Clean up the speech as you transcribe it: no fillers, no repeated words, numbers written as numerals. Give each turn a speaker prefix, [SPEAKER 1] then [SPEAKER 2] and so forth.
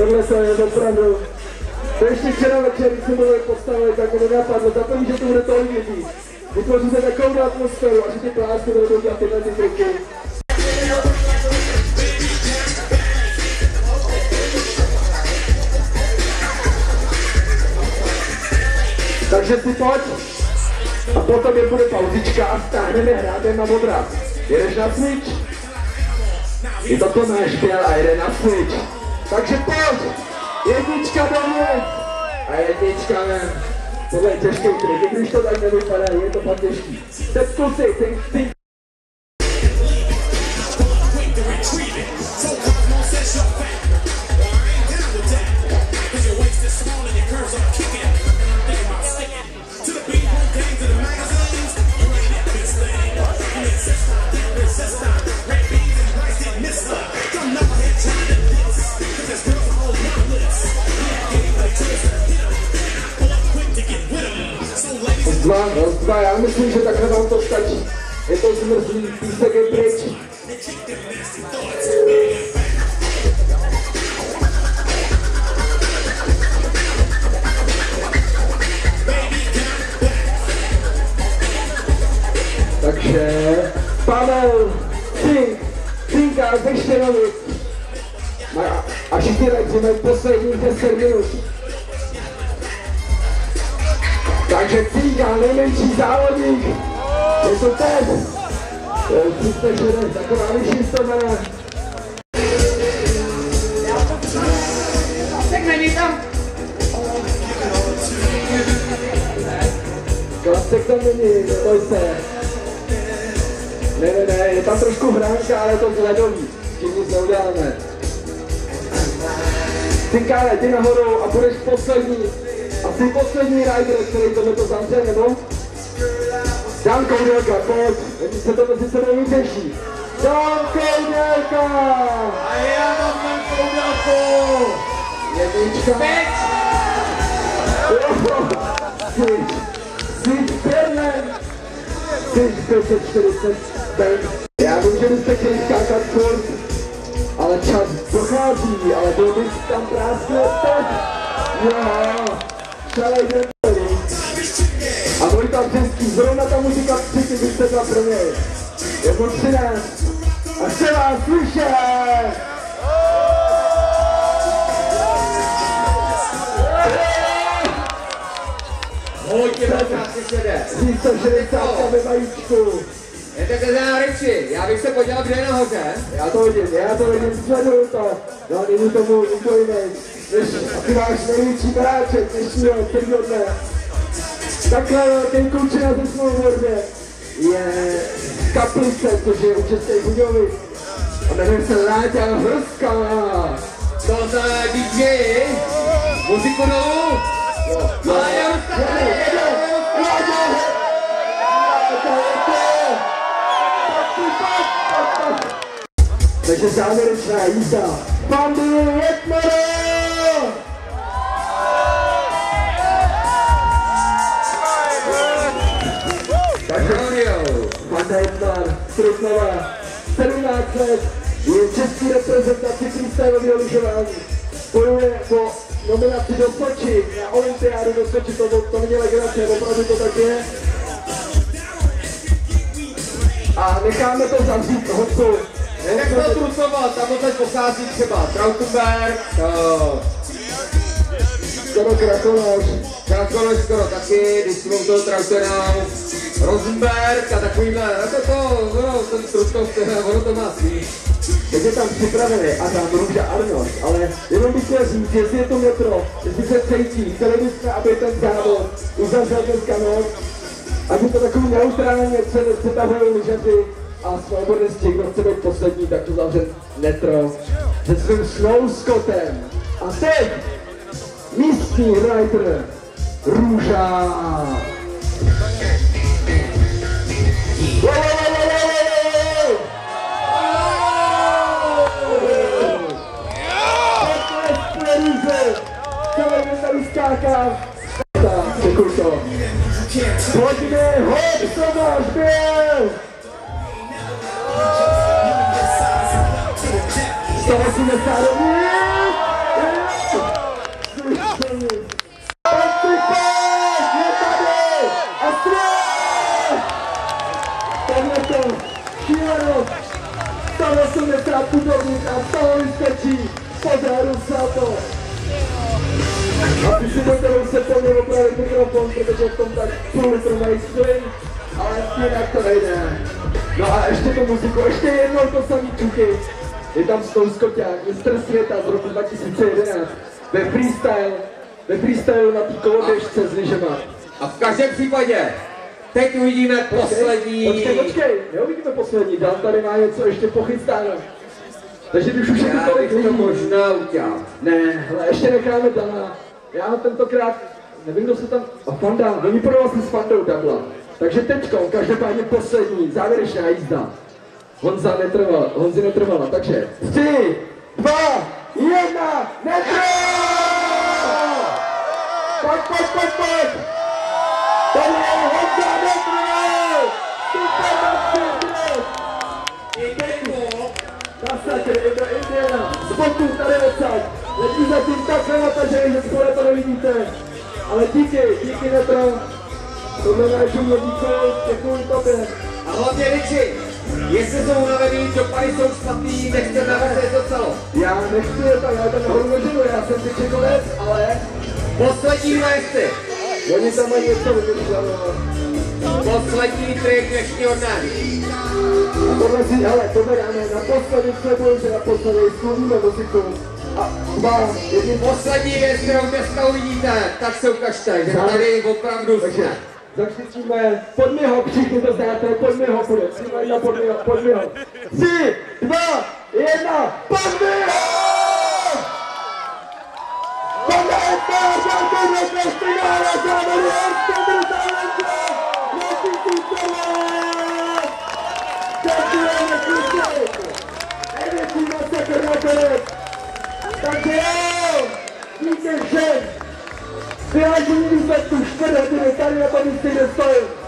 [SPEAKER 1] tohle to je opravdu. To ještě včera večer, když jsme byli postavili, tak mi nenapadlo, za to, že to bude tolik lidí. Vytvoří se takovou atmosféru a že ty plásky budou dělat tyhle ty triky. Takže si pojď a potom je bude pauzička a stáhneme hrádem na odraz. Jedeš na switch? Je to Tomáš Běl a jede na switch. Takže pojď! Jednička dolů a jednička ven. Tohle je těžký trik, když to tak nevypadá, je to pak těžký. Teď zkusy, ty. Dva, já myslím, že takhle vám to stačí. Je to zmrzlý, písek je pryč. Takže Pavel, Cinka, Beštěnovic. A všichni lečíme posledních 10 minut. Takže Cinka, nejmenší závodník. Je to ten. To je 360, taková vyšší stomana.
[SPEAKER 2] Tak není tam.
[SPEAKER 1] Klasek tam není, neboj se. Ne, je tam trošku hránka, ale je to ledový. S tím nic neuděláme. Cinkále, ty nahoru a budeš poslední. Asi poslední rider, který tohleto zavře, nebo? Dan Koudělka, pojď, oni se to mezi sebou vyřeší. Dan Koudělka!
[SPEAKER 2] A já mám Dan Koudělku!
[SPEAKER 1] Jednička. Switch Berlin. Switch 540 bank. Já vím, že byste chtěli skákat furt, ale čas dochází, ale byl bych tam prásknout teď. Jo, šalej jdeme. A Vojta Břeský, zrovna ta muzika třetí vystřetla pro něj. Je po 13. A chce vás slyšet!
[SPEAKER 2] Hoďte do krásně sede.
[SPEAKER 1] 360 ve vajíčku.
[SPEAKER 2] Je to kazá Riči, já bych se podíval, kde je nahoře.
[SPEAKER 1] Já to vidím, sleduju to. No, není tomu nikdo jiný. A ty máš největší bráček dnešního celého dne. Takhle velký klučina ze snowboardě je Kaplice, což je u Českých Budějovic. A jmenuje se Láďa Hrska.
[SPEAKER 2] To za DJ, muziku dolů. Láďa Hrska,
[SPEAKER 1] Takže závěrečná jízda. Pandy Jetmere! Takže Panda Jetmar, Trutnova, 17 let, je český reprezentaci freestylového lyžování. Bojuje po nominaci do Soči, na olympiádu do Soči, to není legrace, opravdu to tak je. A necháme to zavřít Honku.
[SPEAKER 2] Nech to Trutnova, tam odsaď pochází třeba Trautenberg,
[SPEAKER 1] skoro Krakonoš.
[SPEAKER 2] Krakonoš skoro taky, když jsme u toho Trautena, Rosenberg a takovýhle, ten Trutnov, ono to má svý.
[SPEAKER 1] Teď je tam připravený Adam, Růža, Arnold, ale jenom bych chtěl říct, jestli je to metro, jestli se cítí, chtěli bychom, aby ten závod uzavřel dneska noc, aby to takový neutrálně přetahují lyžaři a snowboardisti, kdo chce být poslední, tak to zavře Netro se svým Snowscottem. A teď místní rider Růža. Děkuji to. Pojďme, hoď, Tomáš Běl! 180 rovně! si budeme muset po mně opravit mikrofon, protože v tom tak půl litru nejstvím, ale jinak to nejde. No a ještě tu muziku, ještě jednou to samý čuky. Je tam Stone Skoťák, mistr světa z roku 2011 ve freestyle na té koloběžce s lyžema.
[SPEAKER 2] A v každém případě teď uvidíme poslední.
[SPEAKER 1] Počkej, neuvidíme poslední, Dan tady má něco ještě pochystáno. Takže když už je to tolik lidí.
[SPEAKER 2] to možná udělat.
[SPEAKER 1] Ne, ale ještě necháme Dana. Já tentokrát, nevím, kdo se tam, Fanda, oni podal asi s Fandou takhle. Takže teďko, každopádně poslední, závěrečná jízda. Honzi netrvala, takže 3, 2, 1, netrval! Pojď! Tady je Honza, netrval! Masakr, Indiana, spotu tady odsaď. Letí zatím takhle natažený, že skoro to nevidíte. Ale díky Netro. Tohle náš důvodníku, děkuji tobě.
[SPEAKER 2] A hlavně Riči, jestli jsou unavený, dopady jsou špatný, nechce navést to celo.
[SPEAKER 1] Já nechci je tak, já tam hodnožinu, já jsem si konec, ale...
[SPEAKER 2] Poslední lesy.
[SPEAKER 1] Oni tam mají něco vymyšleli.
[SPEAKER 2] Poslední trik dnešního dne.
[SPEAKER 1] A tohle si, hele, tohle dáme naposledy, slibuju, že naposledy skloníme muziku. A 2, 1.
[SPEAKER 2] Poslední věc, kterou dneska uvidíte, tak se ukažte, že tady opravdu jsme.
[SPEAKER 1] Zakřičíme, pojď mi ho, všichni to znáte, pojď mi ho, půjde. Pojď mi ho. 3, 2, 1, pojď mi ho! Tohle je to, žádný nekrát finále, závěr, Alexandr Závěrce, 2000 let! Děkujeme, kluci! Největší masakr nakonec! Takže jo, díky všem! Vyhážení výsledku 4 hodiny tady na tom místě, kde stojím.